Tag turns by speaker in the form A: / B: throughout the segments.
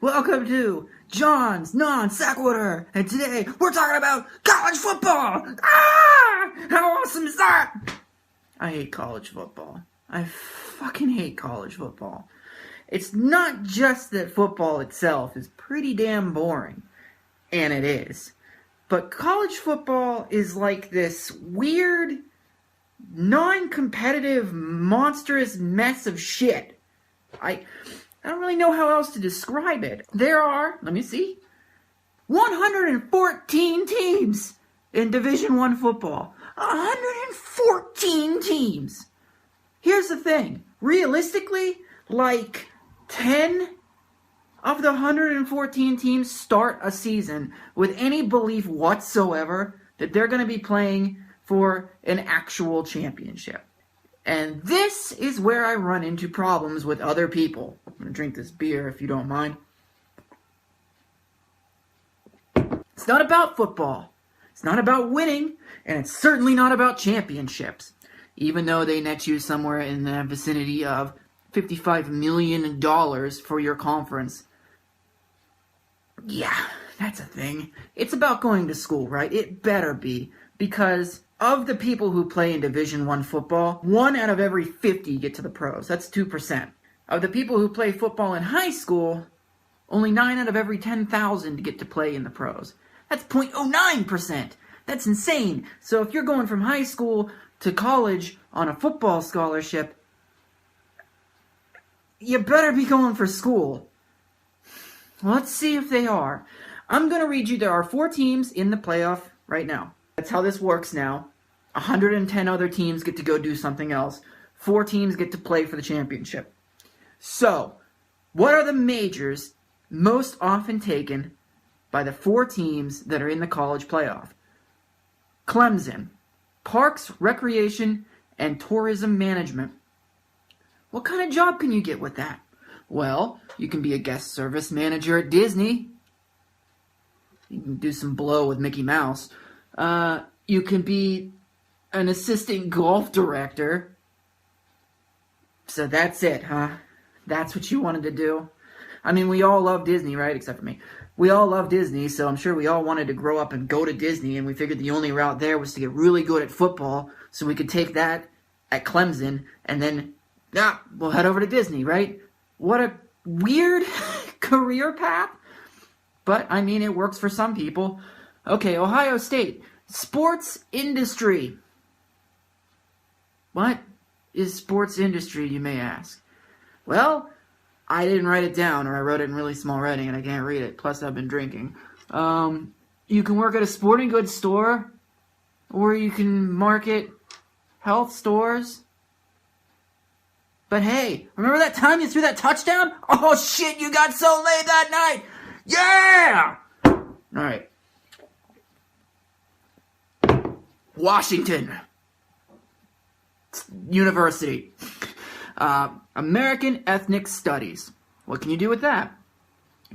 A: Welcome to Johnsequitur, and today we're talking about college football. Ah! How awesome is that? I hate college football. I fucking hate college football. It's not just that football itself is pretty damn boring, and it is, but college football is like this weird, non-competitive, monstrous mess of shit. I don't really know how else to describe it. There are, 114 teams in Division I football. 114 teams. Here's the thing. Realistically, like 10 of the 114 teams start a season with any belief whatsoever that they're going to be playing for an actual championship. And this is where I run into problems with other people. I'm going to drink this beer if you don't mind. It's not about football. It's not about winning. And it's certainly not about championships. Even though they net you somewhere in the vicinity of $55 million for your conference. Yeah, that's a thing. It's about going to school, right? It better be. Because of the people who play in Division I football, 1 out of every 50 get to the pros. That's 2%. Of the people who play football in high school, only 9 out of every 10,000 get to play in the pros. That's 0.09%. That's insane. So if you're going from high school to college on a football scholarship, you better be going for school. Let's see if they are. I'm going to read you, there are 4 teams in the playoff right now. That's how this works now. 110 other teams get to go do something else. 4 teams get to play for the championship. So, what are the majors most often taken by the 4 teams that are in the college playoff? Clemson, Parks, Recreation, and Tourism Management. What kind of job can you get with that? Well, you can be a guest service manager at Disney. You can do some blow with Mickey Mouse. You can be an assistant golf director. So that's it, huh? That's what you wanted to do? I mean, we all love Disney, right? Except for me. We all love Disney, so I'm sure we all wanted to grow up and go to Disney, and we figured the only route there was to get really good at football, so we could take that at Clemson, and then, we'll head over to Disney, right? What a weird career path. But, I mean, it works for some people. Okay, Ohio State. Sports industry. What is sports industry, you may ask? Well, I didn't write it down, or I wrote it in really small writing, and I can't read it. Plus, I've been drinking. You can work at a sporting goods store, or you can market health stores. But hey, remember that time you threw that touchdown? Oh shit, you got so laid that night! Yeah! Alright. Washington University. American Ethnic Studies. What can you do with that?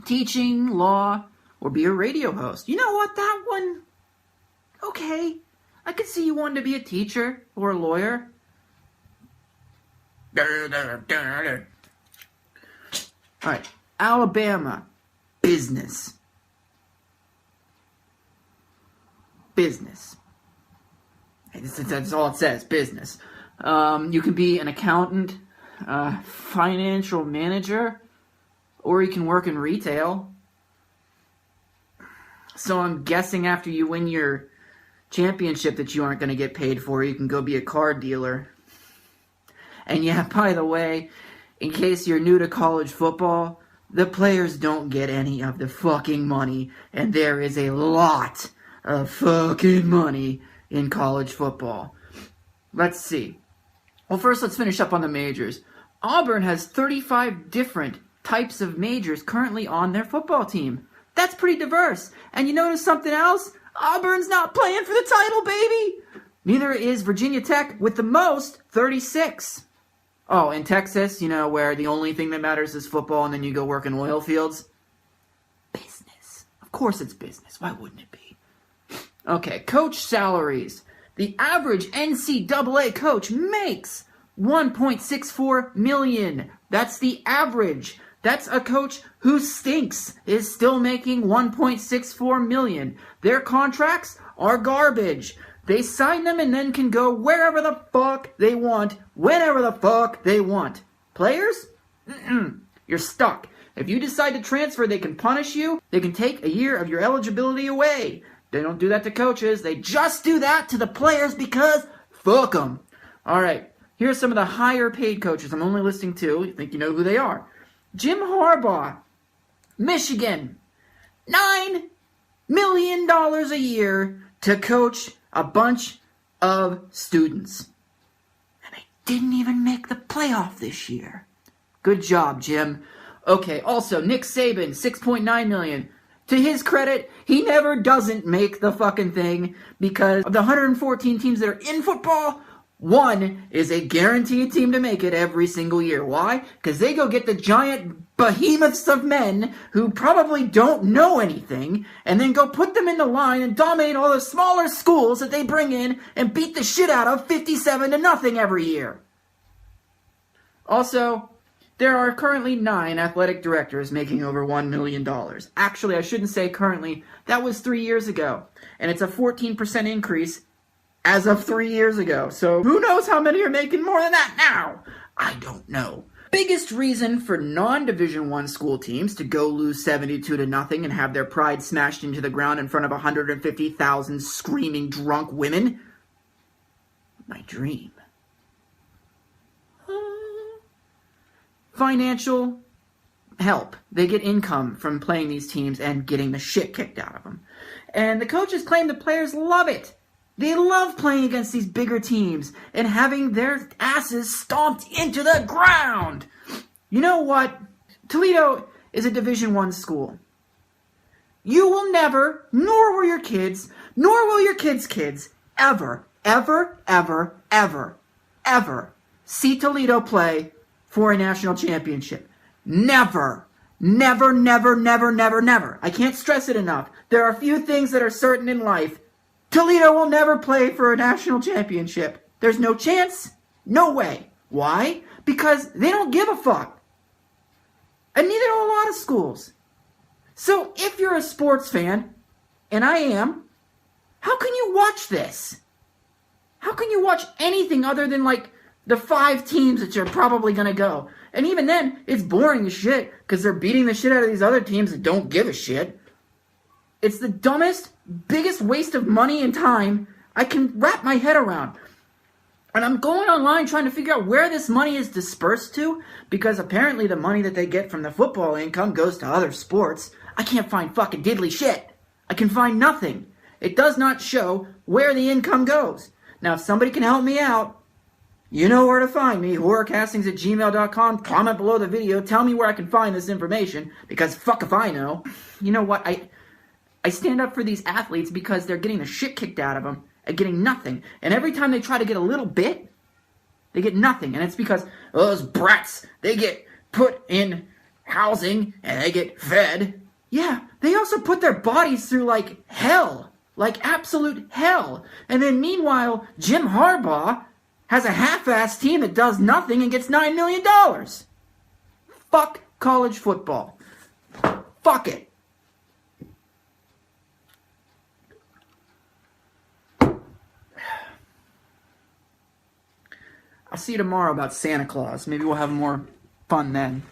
A: Teaching, law, or be a radio host. You know what? That one, okay. I could see you wanting to be a teacher or a lawyer. Alright. Alabama. Business. Business. That's all it says, business. You can be an accountant, financial manager, or you can work in retail. So I'm guessing after you win your championship that you aren't going to get paid for, you can go be a car dealer. And yeah, by the way, in case you're new to college football, the players don't get any of the fucking money, and there is a lot of fucking money in college football. Let's see. Well, first let's finish up on the majors. Auburn has 35 different types of majors currently on their football team. That's pretty diverse. And you notice something else? Auburn's not playing for the title, baby! Neither is Virginia Tech with the most, 36. Oh, in Texas, where the only thing that matters is football and then you go work in oil fields? Business. Of course it's business. Why wouldn't it be? Okay, coach salaries. The average NCAA coach makes $1.64 million. That's the average. That's a coach who stinks, is still making $1.64 million. Their contracts are garbage. They sign them and then can go wherever the fuck they want, whenever the fuck they want. Players? You're stuck. If you decide to transfer, they can punish you. They can take a year of your eligibility away. They don't do that to coaches. They just do that to the players because fuck them. All right, here's some of the higher paid coaches. I'm only listing two. You think you know who they are. Jim Harbaugh, Michigan, $9 million a year to coach a bunch of students. And they didn't even make the playoff this year. Good job, Jim. Okay, also, Nick Saban, $6.9 million. To his credit, he never doesn't make the fucking thing because of the 114 teams that are in football, one is a guaranteed team to make it every single year. Why? Because they go get the giant behemoths of men who probably don't know anything and then go put them in the line and dominate all the smaller schools that they bring in and beat the shit out of 57-0 every year. Also, there are currently 9 athletic directors making over $1 million. Actually, I shouldn't say currently. That was 3 years ago. And it's a 14% increase as of 3 years ago. So who knows how many are making more than that now? I don't know. Biggest reason for non-Division I school teams to go lose 72-0 and have their pride smashed into the ground in front of 150,000 screaming drunk women? My dream. Financial help. They get income from playing these teams and getting the shit kicked out of them. And the coaches claim the players love it. They love playing against these bigger teams and having their asses stomped into the ground. You know what? Toledo is a Division I school. You will never, nor will your kids, nor will your kids' kids, ever see Toledo play for a national championship. Never. Never, never, never, never, never. I can't stress it enough. There are few things that are certain in life. Toledo will never play for a national championship. There's no chance. No way. Why? Because they don't give a fuck. And neither do a lot of schools. So if you're a sports fan, and I am, how can you watch this? How can you watch anything other than like the 5 teams that you're probably going to go? And even then, it's boring as shit because they're beating the shit out of these other teams that don't give a shit. It's the dumbest, biggest waste of money and time I can wrap my head around. And I'm going online trying to figure out where this money is dispersed to because apparently the money that they get from the football income goes to other sports. I can't find fucking diddly shit. I can find nothing. It does not show where the income goes. Now, if somebody can help me out, you know where to find me, horrorcastings@gmail.com. Comment below the video. Tell me where I can find this information, because fuck if I know. You know what? I stand up for these athletes because they're getting the shit kicked out of them and getting nothing. And every time they try to get a little bit, they get nothing. And it's because those brats, they get put in housing and they get fed. Yeah, they also put their bodies through, like, hell. Like, absolute hell. And then meanwhile, Jim Harbaugh has a half-assed team that does nothing and gets $9 million. Fuck college football. Fuck it. I'll see you tomorrow about Santa Claus. Maybe we'll have more fun then.